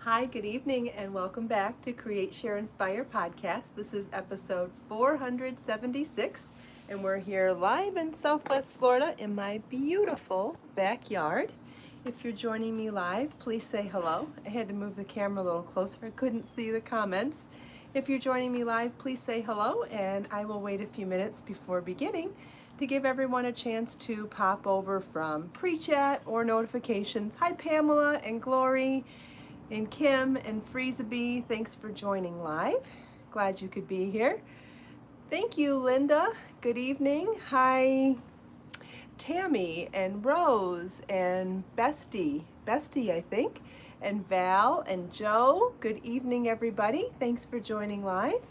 Hi, good evening, and welcome back to Create, Share, Inspire podcast. This is episode 476, and we're here live in Southwest Florida in my beautiful backyard. If you're joining me live, please say hello. I had to move the camera a little closer. I couldn't see the comments. If you're joining me live, please say hello, and I will wait a few minutes before beginning to give everyone a chance to pop over from pre-chat or notifications. Hi, Pamela and Glory and Kim and Freezabee, thanks for joining live. Glad you could be here. Thank you, Linda. Good evening. Hi, Tammy and Rose and Bestie, I think, and Val and Joe. Good evening, everybody. Thanks for joining live.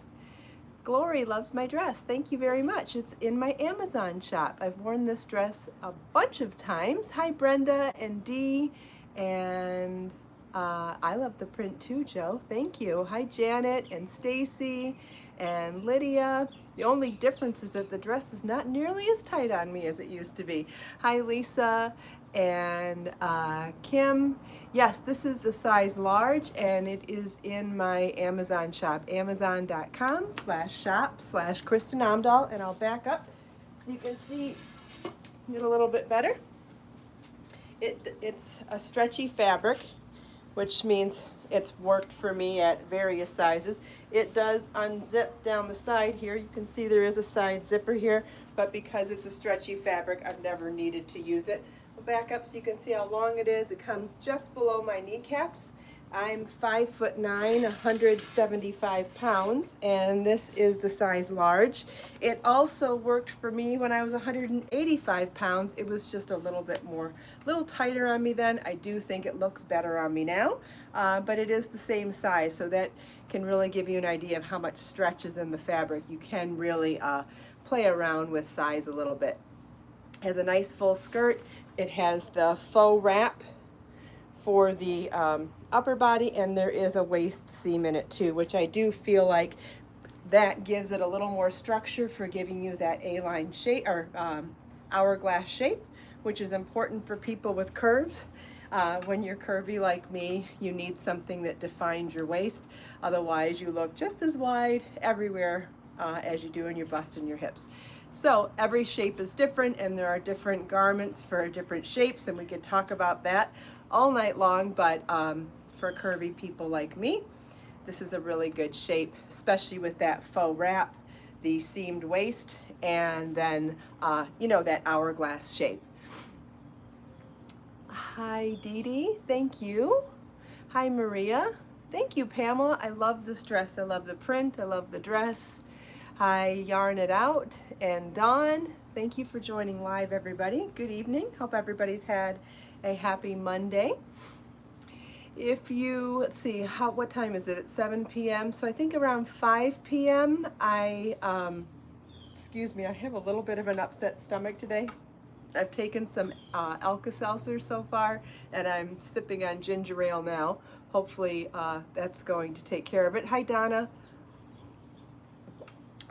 Glory loves my dress. Thank you very much. It's in my Amazon shop. I've worn this dress a bunch of times. Hi, Brenda and Dee, and I love the print too, Joe. Thank you. Hi, Janet and Stacy and Lydia. The only difference is that the dress is not nearly as tight on me as it used to be. Hi, Lisa and Kim. Yes, this is a size large, and it is in my Amazon shop, amazon.com/shop/Kristin Omdahl, and I'll back up so you can see it a little bit better. It's a stretchy fabric, which means it's worked for me at various sizes. It does unzip down the side here. You can see there is a side zipper here, but because it's a stretchy fabric, I've never needed to use it. I'll back up so you can see how long it is. It comes just below my kneecaps. I'm 5'9", 175 pounds, and this is the size large. It also worked for me when I was 185 pounds. It was just a little tighter on me then. I do think it looks better on me now, but it is the same size, so that can really give you an idea of how much stretch is in the fabric. You can really play around with size a little bit. It has a nice full skirt. It has the faux wrap for the upper body, and there is a waist seam in it too, which I do feel like that gives it a little more structure for giving you that A-line shape or hourglass shape, which is important for people with curves. When you're curvy like me, you need something that defines your waist. Otherwise, you look just as wide everywhere as you do in your bust and your hips. So every shape is different, and there are different garments for different shapes, and we could talk about that all night long, but for curvy people like me, this is a really good shape, especially with that faux wrap, the seamed waist, and then that hourglass shape. Hi, Dee Dee. Thank you. Hi, Maria. Thank you, Pamela. I love this dress. I love the print. I love the dress. Hi, Yarn It Out and Dawn. Thank you for joining live, everybody. Good evening. Hope everybody's had a happy Monday. If you, let's see, what time is it? It's 7 p.m. So I think around 5 p.m. Excuse me, I have a little bit of an upset stomach today. I've taken some Alka-Seltzer so far, and I'm sipping on ginger ale now. Hopefully that's going to take care of it. Hi, Donna.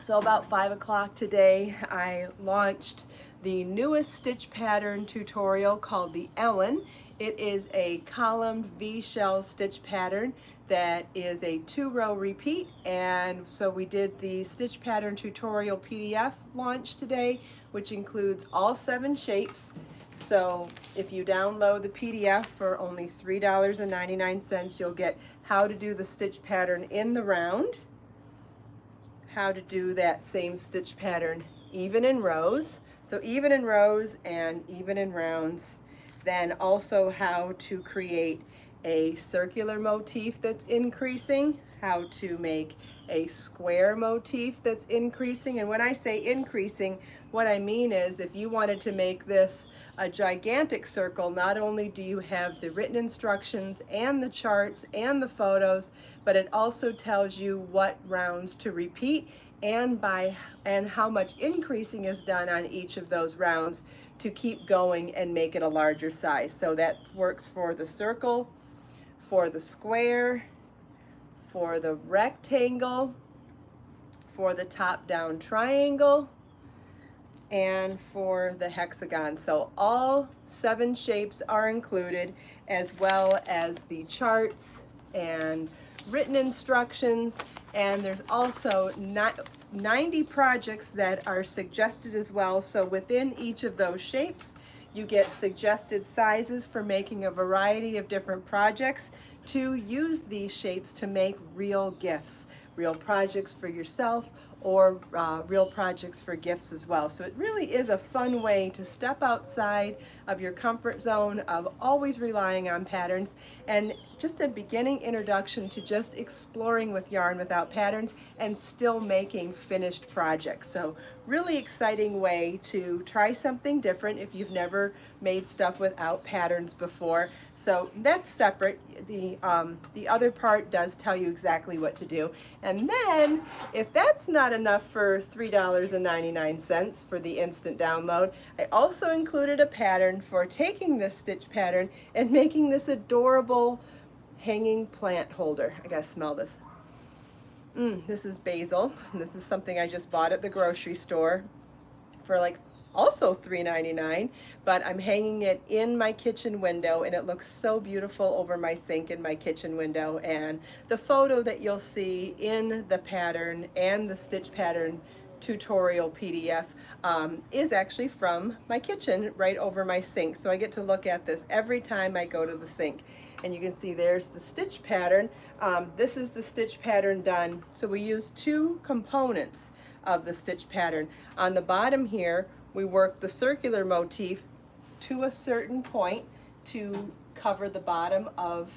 So about 5 o'clock today, I launched the newest stitch pattern tutorial called the Ellen. It is a columned V-shell stitch pattern that is a 2-row repeat, and so we did the stitch pattern tutorial PDF launch today, which includes all 7 shapes. So if you download the PDF for only $3.99, you'll get how to do the stitch pattern in the round, how to do that same stitch pattern even in rows, so even in rows and even in rounds, then also how to create a circular motif that's increasing, how to make a square motif that's increasing. And when I say increasing, what I mean is if you wanted to make this a gigantic circle, not only do you have the written instructions and the charts and the photos, but it also tells you what rounds to repeat and how much increasing is done on each of those rounds to keep going and make it a larger size. So that works for the circle, for the square, for the rectangle, for the top-down triangle, and for the hexagon. So all 7 shapes are included, as well as the charts and written instructions, and there's also 90 projects that are suggested as well. So within each of those shapes, you get suggested sizes for making a variety of different projects to use these shapes to make real gifts, real projects for yourself, or real projects for gifts as well. So it really is a fun way to step outside of your comfort zone of always relying on patterns, and just a beginning introduction to just exploring with yarn without patterns and still making finished projects. So really exciting way to try something different if you've never made stuff without patterns before. So that's separate. The other part does tell you exactly what to do. And then if that's not enough for $3.99 for the instant download, I also included a pattern for taking this stitch pattern and making this adorable hanging plant holder. I gotta smell this. This is basil, and this is something I just bought at the grocery store for like also $3.99, but I'm hanging it in my kitchen window, and it looks so beautiful over my sink in my kitchen window. And the photo that you'll see in the pattern and the stitch pattern tutorial PDF is actually from my kitchen right over my sink. So I get to look at this every time I go to the sink. And you can see there's the stitch pattern. This is the stitch pattern done. So we use two components of the stitch pattern. On the bottom here, we work the circular motif to a certain point to cover the bottom of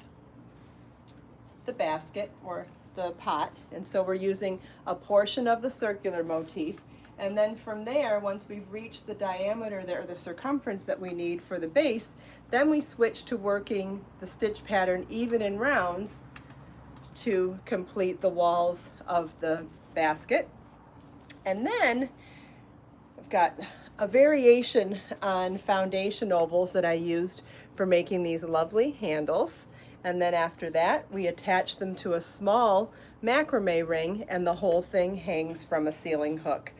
the basket or the pot. And so we're using a portion of the circular motif. And then from there, once we've reached the diameter there, or the circumference that we need for the base, then we switch to working the stitch pattern even in rounds to complete the walls of the basket. And then I've got a variation on foundation ovals that I used for making these lovely handles. And then after that, we attach them to a small macrame ring, and the whole thing hangs from a ceiling hook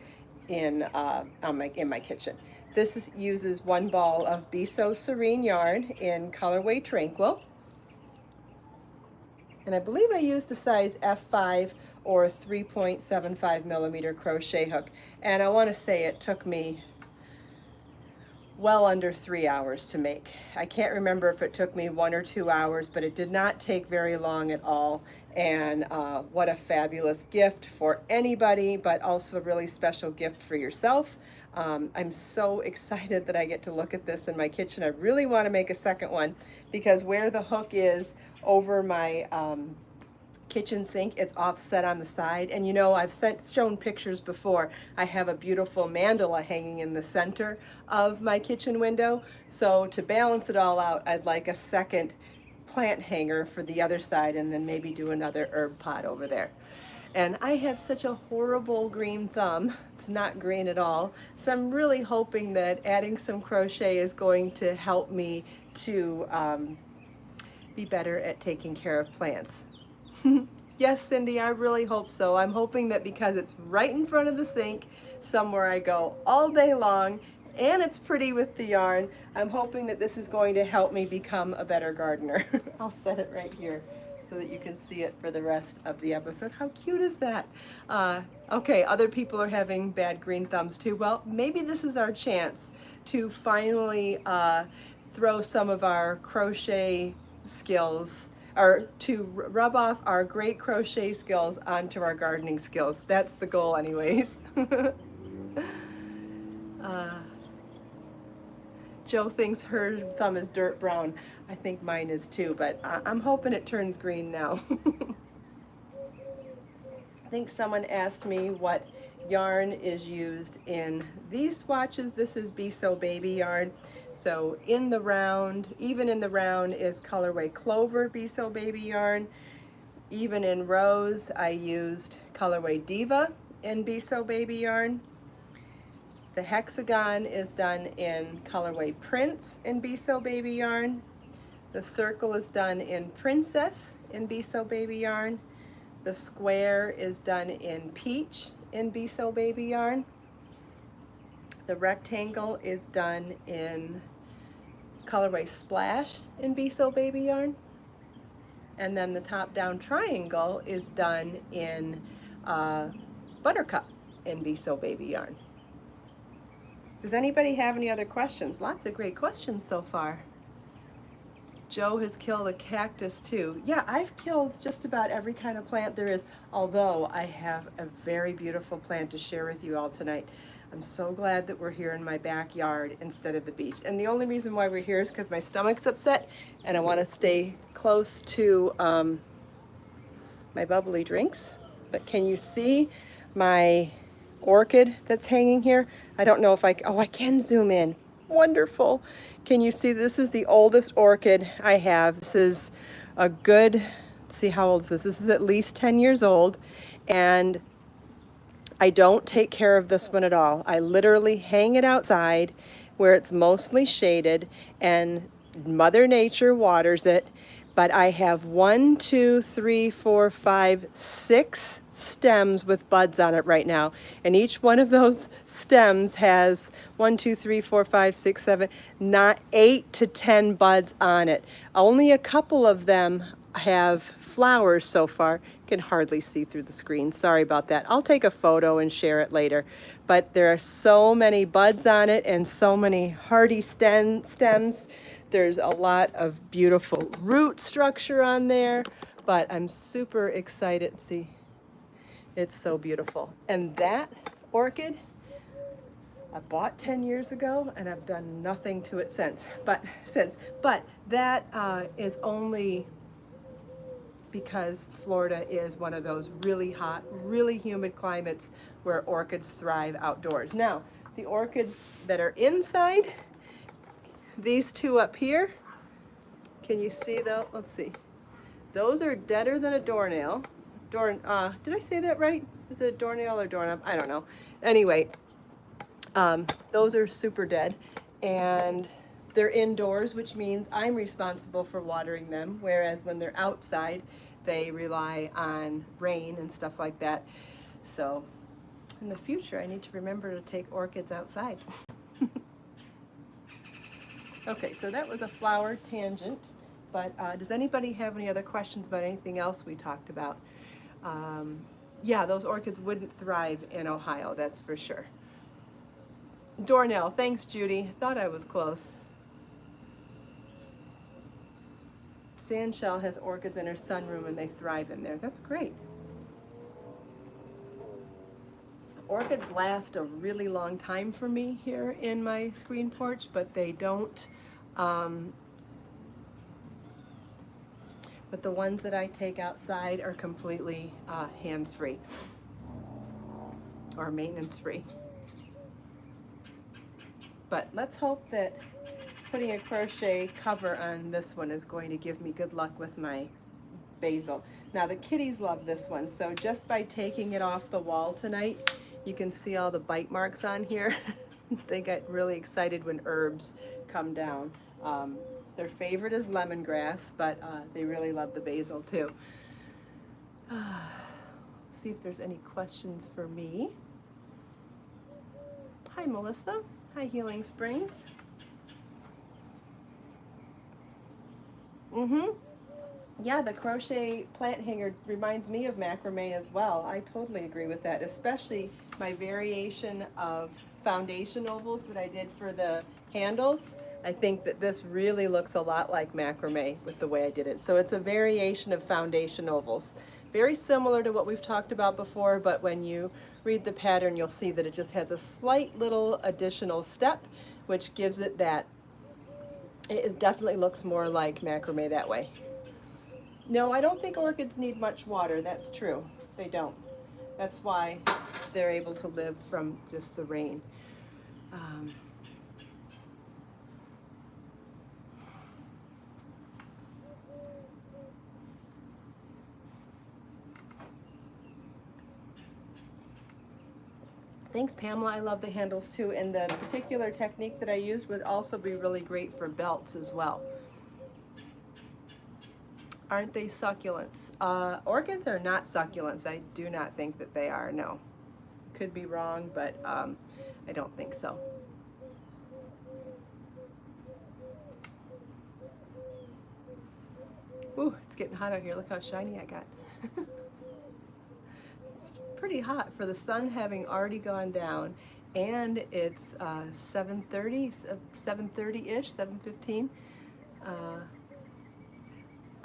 in my kitchen. This uses one ball of Be So Serene yarn in colorway Tranquil. And I believe I used a size F5 or 3.75 millimeter crochet hook. And I want to say it took me well under 3 hours to make. I can't remember if it took me 1 or 2 hours, but it did not take very long at all. And what a fabulous gift for anybody, but also a really special gift for yourself. I'm so excited that I get to look at this in my kitchen. I really want to make a second one, because where the hook is over my kitchen sink, it's offset on the side. And you know, I've shown pictures before. I have a beautiful mandala hanging in the center of my kitchen window. So to balance it all out, I'd like a second plant hanger for the other side, and then maybe do another herb pot over there. And I have such a horrible green thumb. It's not green at all. So I'm really hoping that adding some crochet is going to help me to be better at taking care of plants. Yes, Cindy, I really hope so. I'm hoping that because it's right in front of the sink, somewhere I go all day long, and it's pretty with the yarn, I'm hoping that this is going to help me become a better gardener. I'll set it right here so that you can see it for the rest of the episode. How cute is that? Okay, other people are having bad green thumbs too. Well, maybe this is our chance to finally throw some of our crochet skills, or to rub off our great crochet skills onto our gardening skills. That's the goal anyways. Joe thinks her thumb is dirt brown. I think mine is too, but I'm hoping it turns green now. I think someone asked me what yarn is used in these swatches. This is Be So Baby yarn. So in the round, even in the round, is colorway Clover Be So Baby yarn. Even in rows, I used colorway Diva in Be So Baby yarn. The hexagon is done in colorway Prince in Be So Baby yarn. The circle is done in Princess in Be So Baby yarn. The square is done in Peach in Be So Baby yarn. The rectangle is done in colorway Splash in Be So Baby yarn. and then the top down triangle is done in buttercup in Be So Baby yarn. Does anybody have any other questions? Lots of great questions so far. Joe has killed a cactus too. Yeah, I've killed just about every kind of plant there is, although I have a very beautiful plant to share with you all tonight. I'm so glad that we're here in my backyard instead of the beach. And the only reason why we're here is because my stomach's upset and I want to stay close to my bubbly drinks. But can you see my orchid that's hanging here? I don't know if I can zoom in. Wonderful. Can you see this is the oldest orchid I have? This is a good, let's see how old is this? This is at least 10 years old, and I don't take care of this one at all. I literally hang it outside where it's mostly shaded and Mother Nature waters it, but I have 1, 2, 3, 4, 5, 6 stems with buds on it right now. And each one of those stems has 1, 2, 3, 4, 5, 6, 7, not 8 to 10 buds on it. Only a couple of them have flowers so far. Can hardly see through the screen. Sorry about that. I'll take a photo and share it later. But there are so many buds on it and so many hardy stems. There's a lot of beautiful root structure on there, but I'm super excited. See, it's so beautiful. And that orchid I bought 10 years ago, and I've done nothing to it since. But that is only because Florida is one of those really hot, really humid climates where orchids thrive outdoors. Now, the orchids that are inside, these two up here, can you see though? Let's see. Those are deader than a doornail. Did I say that right? Is it a doornail or doorknob? I don't know. Anyway, those are super dead, and they're indoors, which means I'm responsible for watering them, whereas when they're outside, they rely on rain and stuff like that. So in the future, I need to remember to take orchids outside. Okay, so that was a flower tangent, but does anybody have any other questions about anything else we talked about? Yeah, those orchids wouldn't thrive in Ohio, that's for sure. Doornail, thanks Judy, thought I was close. Sandshell has orchids in her sunroom and they thrive in there. That's great. Orchids last a really long time for me here in my screen porch, but they don't. But the ones that I take outside are completely hands-free or maintenance-free. But let's hope that putting a crochet cover on this one is going to give me good luck with my basil. Now the kitties love this one, so just by taking it off the wall tonight, you can see all the bite marks on here. They get really excited when herbs come down. Their favorite is lemongrass, but they really love the basil too. See if there's any questions for me. Hi Melissa. Hi Healing Springs. Yeah, the crochet plant hanger reminds me of macrame as well. I totally agree with that, especially my variation of foundation ovals that I did for the handles. I think that this really looks a lot like macrame with the way I did it. So it's a variation of foundation ovals. Very similar to what we've talked about before, but when you read the pattern, you'll see that it just has a slight little additional step, which gives it that, it definitely looks more like macrame that way. No, I don't think orchids need much water. That's true. They don't. That's why they're able to live from just the rain. Thanks, Pamela. I love the handles too. And the particular technique that I used would also be really great for belts as well. Aren't they succulents? Orchids are not succulents. I do not think that they are, no. Could be wrong, but I don't think so. Ooh, it's getting hot out here. Look how shiny I got. Pretty hot for the sun having already gone down, and it's 7:30-ish, 7:15.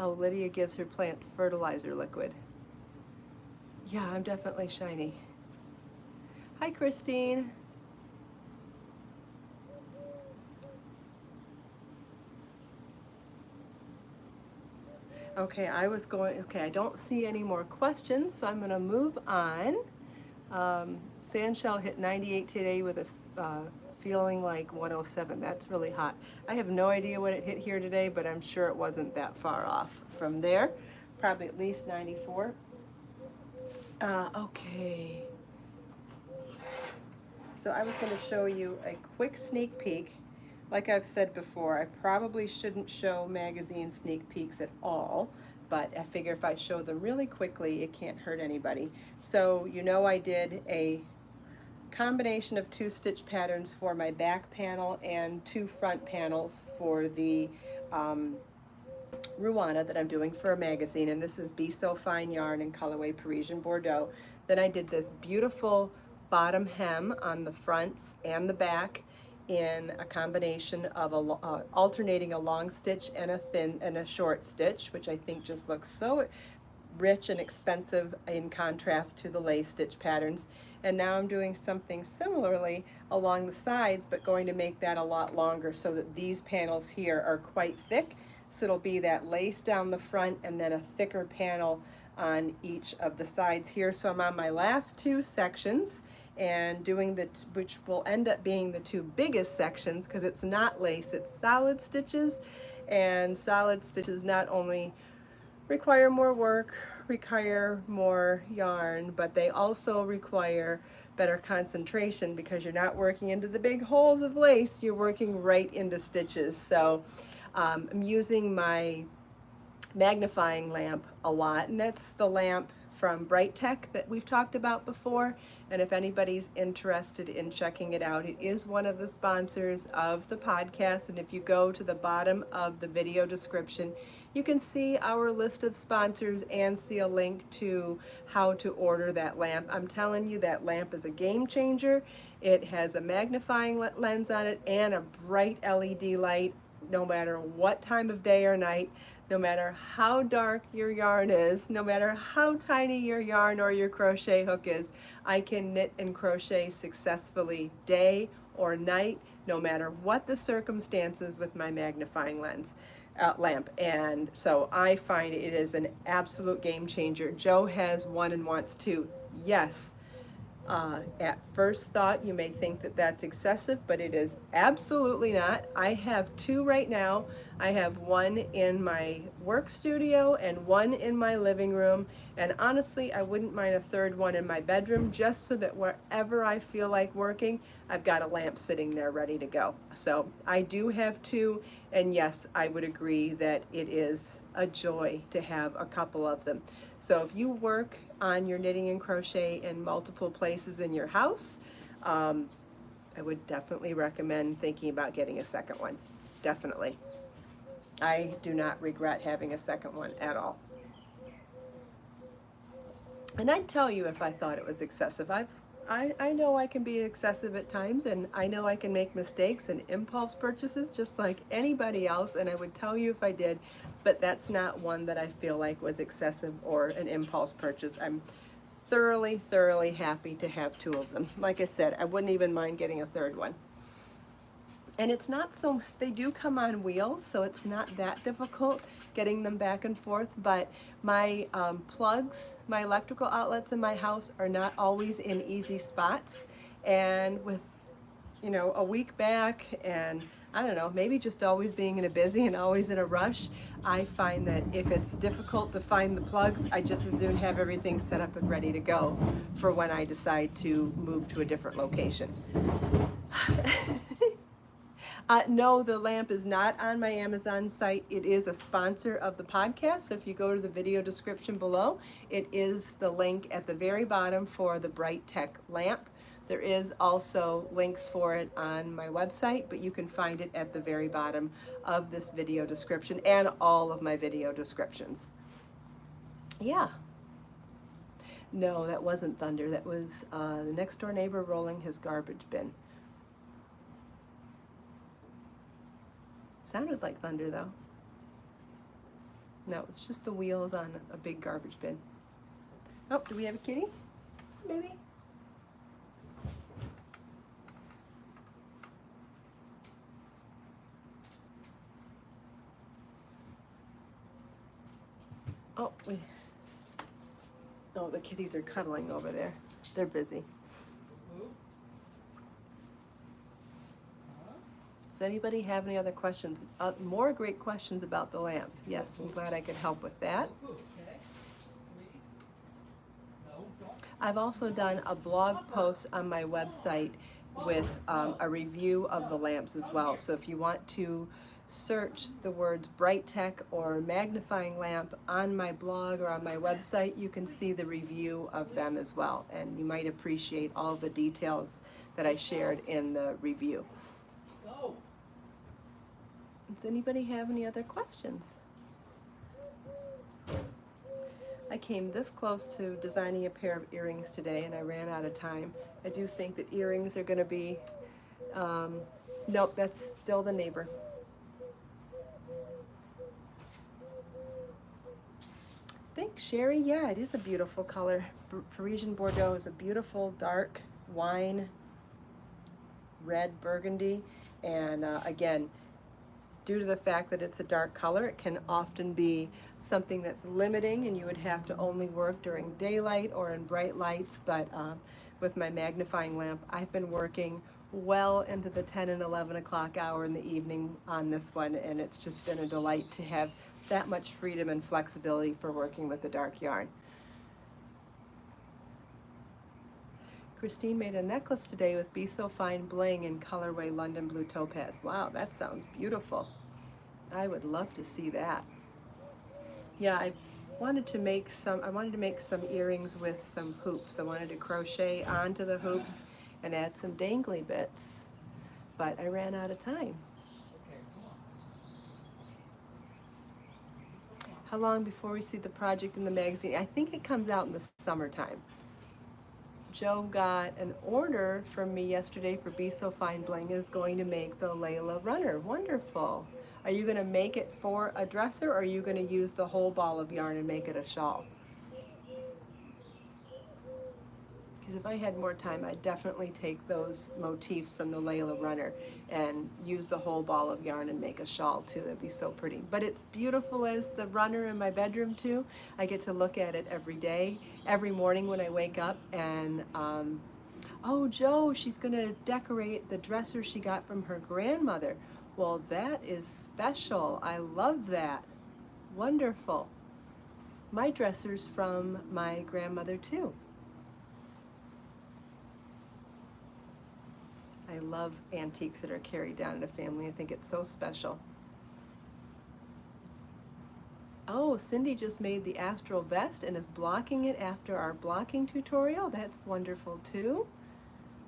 Oh, Lydia gives her plants fertilizer liquid. Yeah, I'm definitely shiny. Hi, Christine. Okay, I don't see any more questions, so I'm going to move on. Sandshell hit 98 today with a feeling like 107. That's really hot. I have no idea what it hit here today, but I'm sure it wasn't that far off from there. Probably at least 94. Okay. So I was going to show you a quick sneak peek. Like I've said before, I probably shouldn't show magazine sneak peeks at all, but I figure if I show them really quickly, it can't hurt anybody. So you know I did a combination of 2 stitch patterns for my back panel and 2 front panels for the Ruana that I'm doing for a magazine, and this is Be So Fine yarn in colorway Parisian Bordeaux. Then I did this beautiful bottom hem on the fronts and the back in a combination of alternating a long stitch and a thin and a short stitch, which I think just looks so rich and expensive in contrast to the lace stitch patterns. And now I'm doing something similarly along the sides, but going to make that a lot longer so that these panels here are quite thick. So it'll be that lace down the front and then a thicker panel on each of the sides here. So I'm on my last 2 sections and doing which will end up being the 2 biggest sections, because it's not lace, it's solid stitches. And solid stitches not only require more work, require more yarn, but they also require better concentration because you're not working into the big holes of lace, you're working right into stitches. So I'm using my magnifying lamp a lot, and that's the lamp from Bright Tech that we've talked about before. And if anybody's interested in checking it out, it is one of the sponsors of the podcast. And if you go to the bottom of the video description, you can see our list of sponsors and see a link to how to order that lamp. I'm telling you, that lamp is a game changer. It has a magnifying lens on it and a bright LED light, no matter what time of day or night. No matter how dark your yarn is, no matter how tiny your yarn or your crochet hook is, I can knit and crochet successfully day or night, no matter what the circumstances with my magnifying lens lamp. And so I find it is an absolute game changer. Joe has one and wants 2. Yes. At first thought, you may think that that's excessive, but it is absolutely not. I have 2 right now. I have one in my work studio and one in my living room. And honestly, I wouldn't mind a 3rd one in my bedroom, just so that wherever I feel like working, I've got a lamp sitting there ready to go. So I do have 2, and yes, I would agree that it is a joy to have a couple of them. So if you work on your knitting and crochet in multiple places in your house, I would definitely recommend thinking about getting a 2nd one. Definitely. I do not regret having a 2nd one at all. And I'd tell you if I thought it was excessive. I know I can be excessive at times, and I know I can make mistakes and impulse purchases just like anybody else, and I would tell you if I did, but that's not one that I feel like was excessive or an impulse purchase. I'm thoroughly, thoroughly happy to have 2 of them. Like I said, I wouldn't even mind getting a 3rd one. And it's not so, they do come on wheels, so it's not that difficult getting them back and forth, but my plugs, my electrical outlets in my house are not always in easy spots. And with, you know, a week back and I don't know, maybe just always being in a busy and always in a rush, I find that if it's difficult to find the plugs, I just as soon have everything set up and ready to go for when I decide to move to a different location. No, the lamp is not on my Amazon site. It is a sponsor of the podcast. So if you go to the video description below, it is the link at the very bottom for the Bright Tech lamp. There is also links for it on my website, but you can find it at the very bottom of this video description and all of my video descriptions. Yeah. No, that wasn't thunder. That was the next door neighbor rolling his garbage bin. Sounded like thunder though. No, it's just the wheels on a big garbage bin. Oh, do we have a kitty? Maybe. Oh, wait. Oh, the kitties are cuddling over there. They're busy. Does anybody have any other questions? More great questions about the lamp. Yes, I'm glad I could help with that. I've also done a blog post on my website with a review of the lamps as well. So if you want to search the words Bright Tech or magnifying lamp on my blog or on my website, you can see the review of them as well. And you might appreciate all the details that I shared in the review. Does anybody have any other questions? I came this close to designing a pair of earrings today and I ran out of time. I do think that earrings are going to be, nope, that's still the neighbor. Thanks, Sherry. Yeah, it is a beautiful color. Parisian Bordeaux is a beautiful dark wine, red burgundy, and again, due to the fact that it's a dark color, it can often be something that's limiting and you would have to only work during daylight or in bright lights, but with my magnifying lamp, I've been working well into the 10 and 11 o'clock hour in the evening on this one, and it's just been a delight to have that much freedom and flexibility for working with the dark yarn. Christine made a necklace today with Be So Fine bling in colorway London Blue Topaz. Wow, that sounds beautiful. I would love to see that. Yeah, I wanted to make some earrings with some hoops. I wanted to crochet onto the hoops and add some dangly bits, but I ran out of time. How long before we see the project in the magazine? I think it comes out in the summertime. Joe got an order from me yesterday for Be So Fine Bling is going to make the Layla runner. Wonderful. Are you going to make it for a dresser or are you going to use the whole ball of yarn and make it a shawl? Because if I had more time, I'd definitely take those motifs from the Layla runner and use the whole ball of yarn and make a shawl too. That'd be so pretty. But it's beautiful as the runner in my bedroom too. I get to look at it every day, every morning when I wake up, and oh, Joe, she's gonna decorate the dresser she got from her grandmother. Well, that is special. I love that. Wonderful. My dresser's from my grandmother too. I love antiques that are carried down in a family. I think it's so special. Oh, Cindy just made the astral vest and is blocking it after our blocking tutorial. That's wonderful too.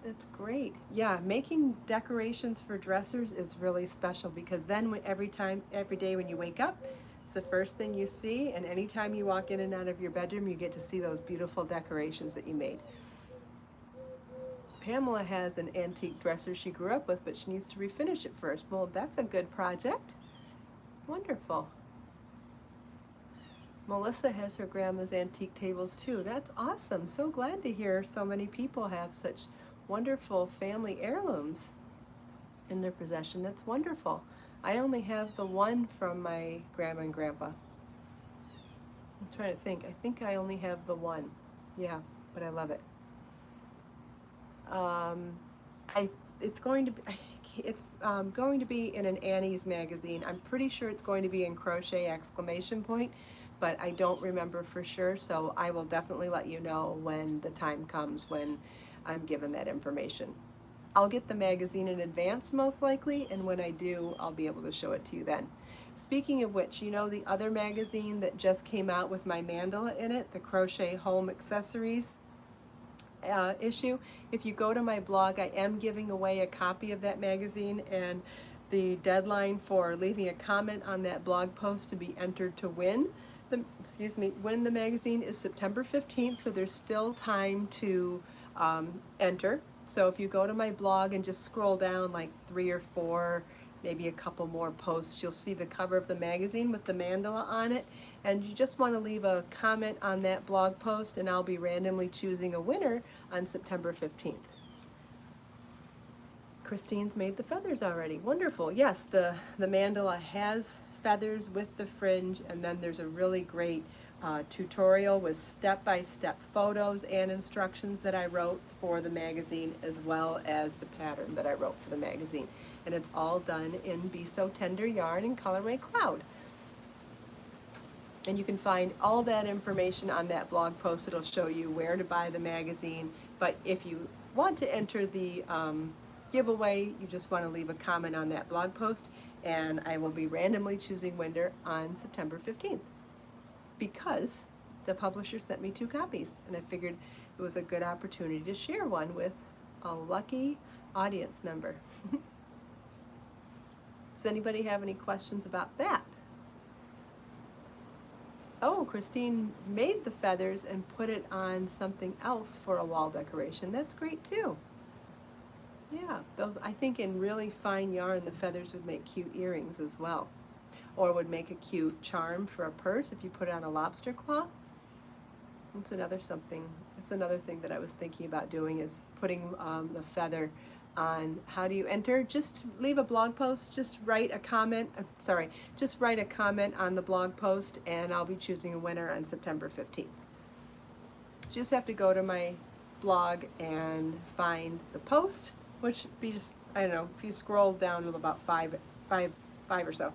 That's great. Yeah, making decorations for dressers is really special because then every day when you wake up, it's the first thing you see, and anytime you walk in and out of your bedroom, you get to see those beautiful decorations that you made. Pamela has an antique dresser she grew up with, but she needs to refinish it first. Well, that's a good project. Wonderful. Melissa has her grandma's antique tables too. That's awesome. So glad to hear so many people have such wonderful family heirlooms in their possession. That's wonderful. I only have the one from my grandma and grandpa. I'm trying to think. I think I only have the one. Yeah, but I love it. It's going to be in an Annie's magazine. I'm pretty sure it's going to be in crochet exclamation point, but I don't remember for sure, so I will definitely let you know when the time comes when I'm given that information. I'll get the magazine in advance most likely, and when I do, I'll be able to show it to you then. Speaking of which, you know the other magazine that just came out with my mandala in it, the Crochet Home Accessories? issue. If you go to my blog, I am giving away a copy of that magazine, and the deadline for leaving a comment on that blog post to be entered to win win the magazine is September 15th, so there's still time to enter. So if you go to my blog and just scroll down like 3 or 4, maybe a couple more posts, you'll see the cover of the magazine with the mandala on it, and you just want to leave a comment on that blog post, and I'll be randomly choosing a winner on September 15th. Christine's made the feathers already. Wonderful. Yes, the mandala has feathers with the fringe, and then there's a really great tutorial with step-by-step photos and instructions that I wrote for the magazine, as well as the pattern that I wrote for the magazine. And it's all done in Be So Tender yarn in colorway Cloud. And you can find all that information on that blog post. It'll show you where to buy the magazine. But if you want to enter the giveaway, you just want to leave a comment on that blog post, and I will be randomly choosing winner on September 15th, because the publisher sent me 2 copies, and I figured it was a good opportunity to share one with a lucky audience member. Does anybody have any questions about that? Oh, Christine made the feathers and put it on something else for a wall decoration. That's great too. Yeah, though I think in really fine yarn, the feathers would make cute earrings as well, or would make a cute charm for a purse if you put it on a lobster claw. It's another thing that I was thinking about doing, is putting the feather on. How do you enter? Just leave a blog post, just write a comment, just write a comment on the blog post, and I'll be choosing a winner on September 15th. So you just have to go to my blog and find the post, which should be just, I don't know, if you scroll down to about five or so.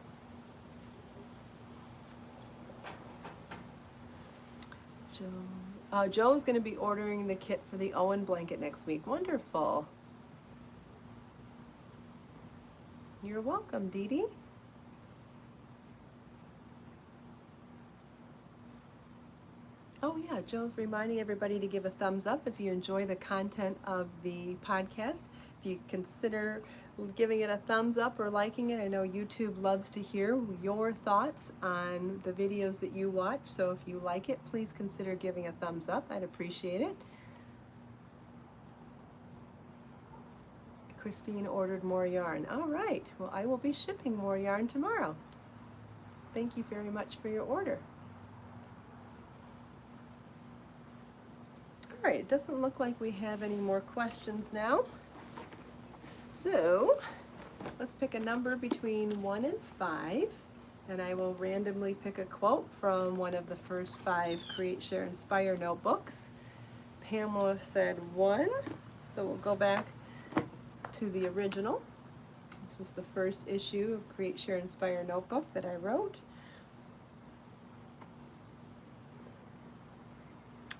Joe's going to be ordering the kit for the Owen blanket next week. Wonderful. You're welcome, Dee Dee. Oh yeah, Joe's reminding everybody to give a thumbs up if you enjoy the content of the podcast. If you consider giving it a thumbs up or liking it. I know YouTube loves to hear your thoughts on the videos that you watch, so if you like it, please consider giving a thumbs up. I'd appreciate it. Christine ordered more yarn. All right, well, I will be shipping more yarn tomorrow. Thank you very much for your order. All right, it doesn't look like we have any more questions now. So let's pick a number between 1 and 5, and I will randomly pick a quote from one of the first 5 Create, Share, Inspire notebooks. Pamela said 1, so we'll go back to the original. This was the first issue of Create, Share, Inspire notebook that I wrote.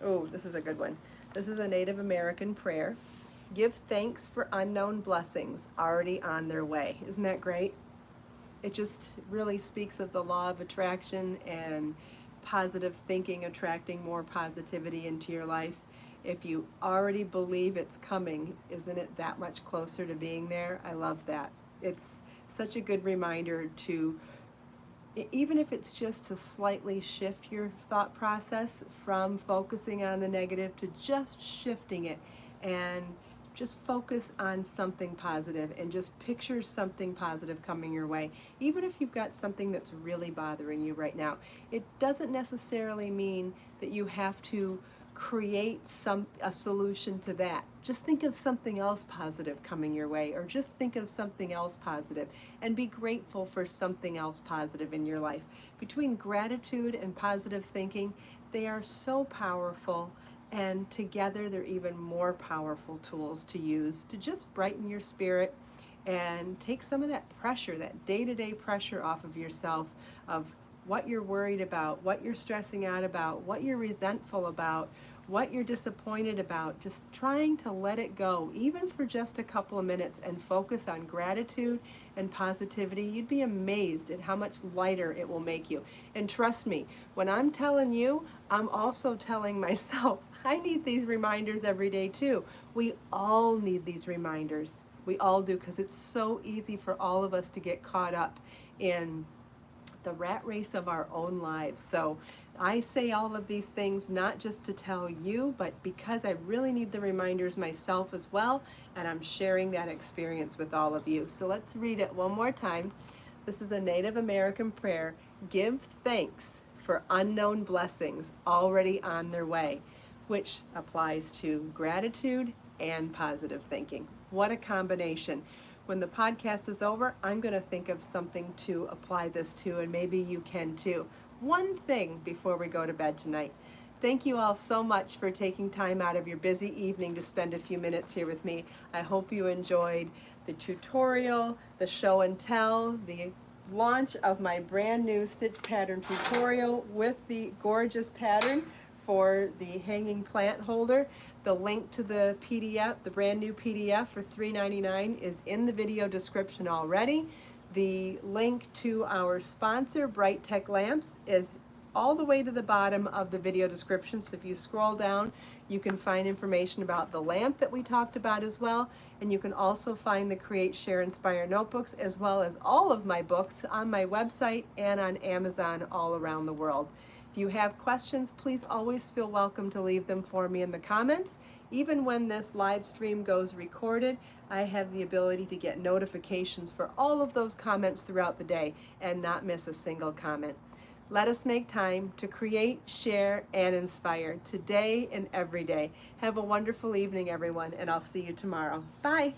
Oh, this is a good one. This is a Native American prayer. Give thanks for unknown blessings already on their way. Isn't that great? It just really speaks of the law of attraction and positive thinking, attracting more positivity into your life. If you already believe it's coming, isn't it that much closer to being there? I love that. It's such a good reminder to, even if it's just to slightly shift your thought process from focusing on the negative to just shifting it, and just focus on something positive and just picture something positive coming your way. Even if you've got something that's really bothering you right now, it doesn't necessarily mean that you have to create a solution to that. Just think of something else positive coming your way, or just think of something else positive and be grateful for something else positive in your life. Between gratitude and positive thinking, they are so powerful, and together they're even more powerful tools to use to just brighten your spirit and take some of that pressure, that day-to-day pressure off of yourself, of what you're worried about, what you're stressing out about, what you're resentful about, what you're disappointed about. Just trying to let it go, even for just a couple of minutes, and focus on gratitude and positivity. You'd be amazed at how much lighter it will make you. And trust me, when I'm telling you, I'm also telling myself I need these reminders every day too. We all need these reminders. We all do, because it's so easy for all of us to get caught up in the rat race of our own lives. So I say all of these things not just to tell you, but because I really need the reminders myself as well, and I'm sharing that experience with all of you. So let's read it one more time. This is a Native American prayer. Give thanks for unknown blessings already on their way, which applies to gratitude and positive thinking. What a combination. When the podcast is over, I'm going to think of something to apply this to, and maybe you can too. One thing before we go to bed tonight. Thank you all so much for taking time out of your busy evening to spend a few minutes here with me. I hope you enjoyed the tutorial, the show and tell, the launch of my brand new stitch pattern tutorial with the gorgeous pattern for the hanging plant holder. The link to the PDF, the brand new PDF for $3.99, is in the video description already. The link to our sponsor, Bright Tech Lamps, is all the way to the bottom of the video description. So if you scroll down, you can find information about the lamp that we talked about as well. And you can also find the Create, Share, Inspire notebooks, as well as all of my books on my website and on Amazon all around the world. If you have questions, please always feel welcome to leave them for me in the comments. Even when this live stream goes recorded, I have the ability to get notifications for all of those comments throughout the day and not miss a single comment. Let us make time to create, share, and inspire today and every day. Have a wonderful evening, everyone, and I'll see you tomorrow. Bye.